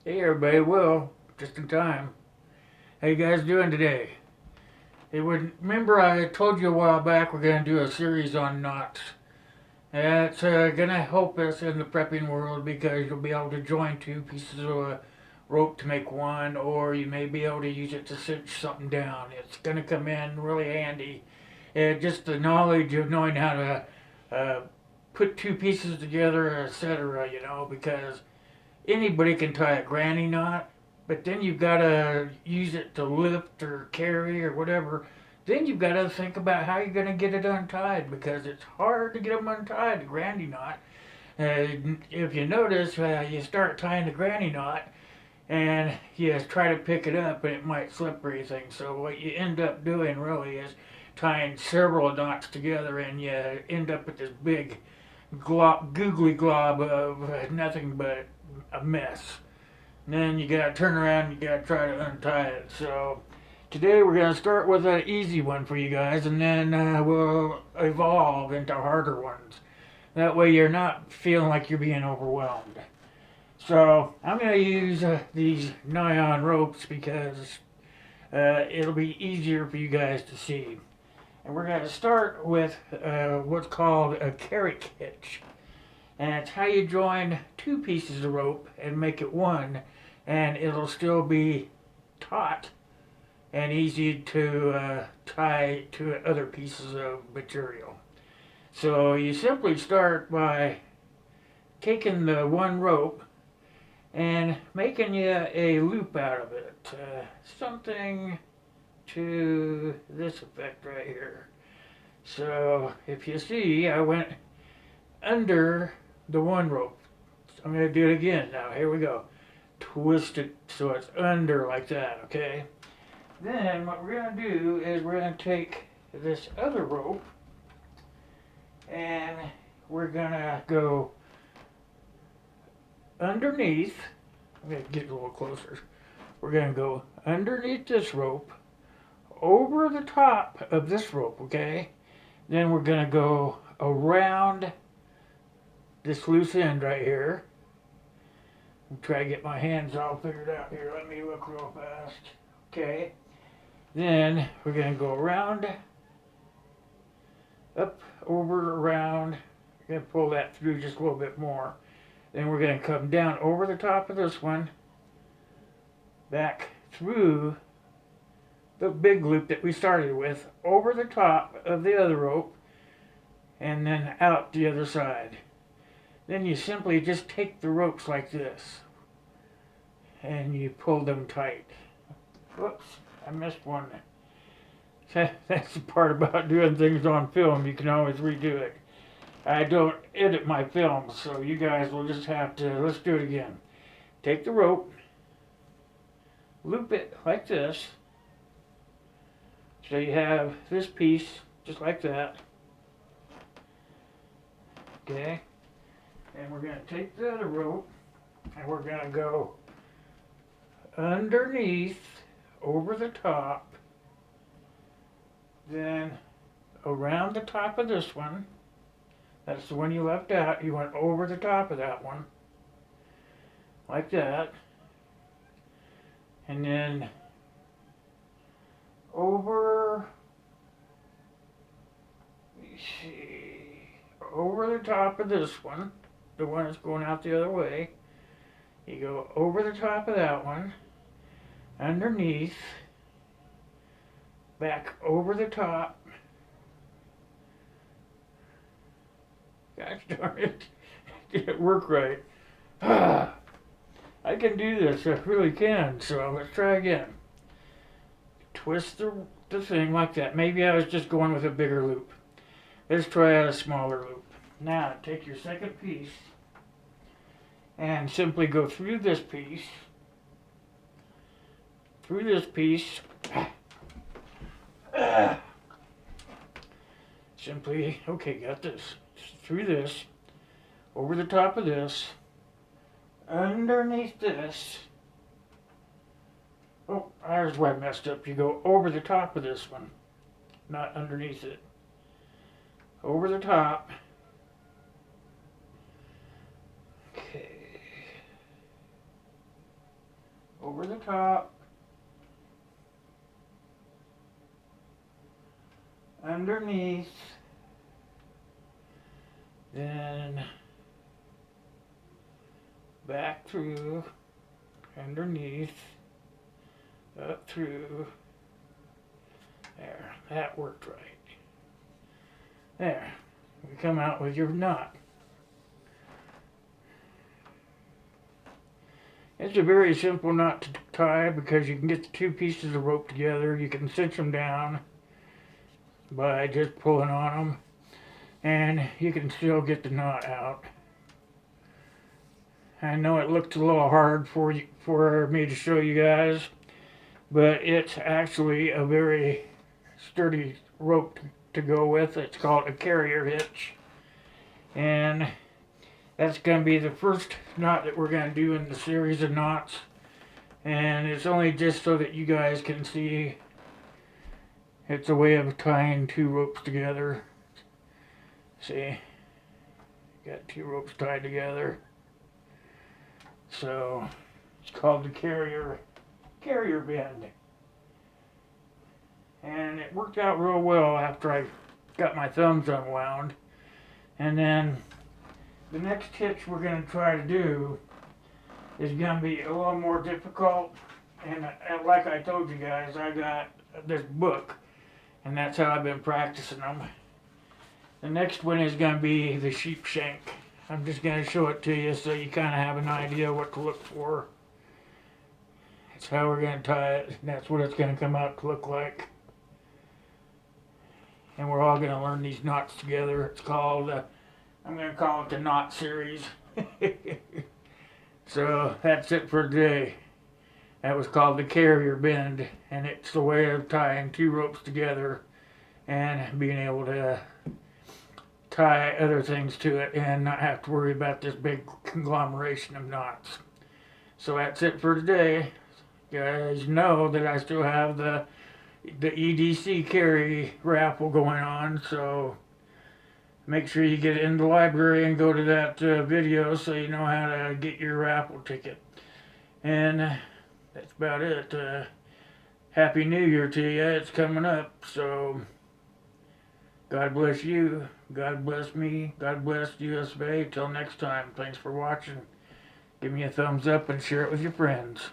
Hey everybody, well, just in time. How you guys doing today? Hey, remember I told you a while back we're going to do a series on knots. It's going to help us in the prepping world because you'll be able to join two pieces of rope to make one, or you may be able to use it to cinch something down. It's going to come in really handy. Just the knowledge of knowing how to put two pieces together, etc., because anybody can tie a granny knot, but then you've got to use it to lift or carry or whatever. Then you've got to think about how you're going to get it untied because it's hard to get them untied, the granny knot. If you notice, you start tying the granny knot and you try to pick it up and it might slip or anything. So what you end up doing really is tying several knots together and you end up with this big googly glob of nothing but a mess. And then you gotta turn around and you gotta try to untie it. So today we're gonna start with an easy one for you guys, and then we'll evolve into harder ones. That way you're not feeling like you're being overwhelmed. So I'm gonna use these nylon ropes because it'll be easier for you guys to see. And we're gonna start with what's called a Carrick hitch. And it's how you join two pieces of rope and make it one, and it'll still be taut and easy to tie to other pieces of material. So you simply start by taking the one rope and making you a loop out of it. Something to this effect right here. So if you see, I went under the one rope. I'm going to do it again now. Here we go. Twist it so it's under like that, okay? Then what we're going to do is we're going to take this other rope and we're going to go underneath. I'm going to get a little closer. We're going to go underneath this rope, over the top of this rope, okay? Then we're going to go around this loose end right here. I'll try to get my hands all figured out here. Let me look real fast. Okay. Then we're going to go around, up, over, around. We're going to pull that through just a little bit more. Then we're going to come down over the top of this one, back through the big loop that we started with, over the top of the other rope, and then out the other side. Then you simply just take the ropes like this and you pull them tight. Whoops, I missed one. That's the part about doing things on film. You can always redo it. I don't edit my films, so you guys will just have to, let's do it again. Take the rope, loop it like this, so you have this piece just like that. Okay. And we're going to take the other rope and we're going to go underneath, over the top, then around the top of this one. That's the one you left out. You went over the top of that one, like that. And then over, let me see, over the top of this one. The one that's going out the other way. You go over the top of that one, underneath, back over the top. Gosh darn it, didn't work right. I can do this, I really can, so let's try again. Twist the thing like that. Maybe I was just going with a bigger loop. Let's try a smaller loop. Now, take your second piece and simply go through this piece, simply, okay, got this, through this, over the top of this, underneath this. Oh, there's where I messed up. You go over the top of this one, not underneath it. Over the top. Okay. over the top, underneath, then back through, underneath, up through. There, that worked right. There, you come out with your knot. It's a very simple knot to tie because you can get the two pieces of rope together. You can cinch them down by just pulling on them, and you can still get the knot out. I know it looked a little hard for me to show you guys, but it's actually a very sturdy rope to go with. It's called a carrier hitch, and that's going to be the first knot that we're going to do in the series of knots, and it's only just so that you guys can see it's a way of tying two ropes together. See, got two ropes tied together, so it's called the carrier bend. And it worked out real well after I got my thumbs unwound. And then the next hitch we're going to try to do is going to be a little more difficult. And like I told you guys, I got this book, and that's how I've been practicing them. The next one is going to be the sheep shank. I'm just going to show it to you so you kind of have an idea what to look for. That's how we're going to tie it, and that's what it's going to come out to look like. And we're all going to learn these knots together. It's called, I'm going to call it the knot series. So that's it for today. That was called the carrier bend, and it's the way of tying two ropes together and being able to tie other things to it and not have to worry about this big conglomeration of knots. So that's it for today. You guys know that I still have the EDC carry raffle going on, so make sure you get in the library and go to that video so you know how to get your raffle ticket. And that's about it. Happy New Year to you. It's coming up, so God bless you, God bless me, God bless USA. Till next time, thanks for watching. Give me a thumbs up and share it with your friends.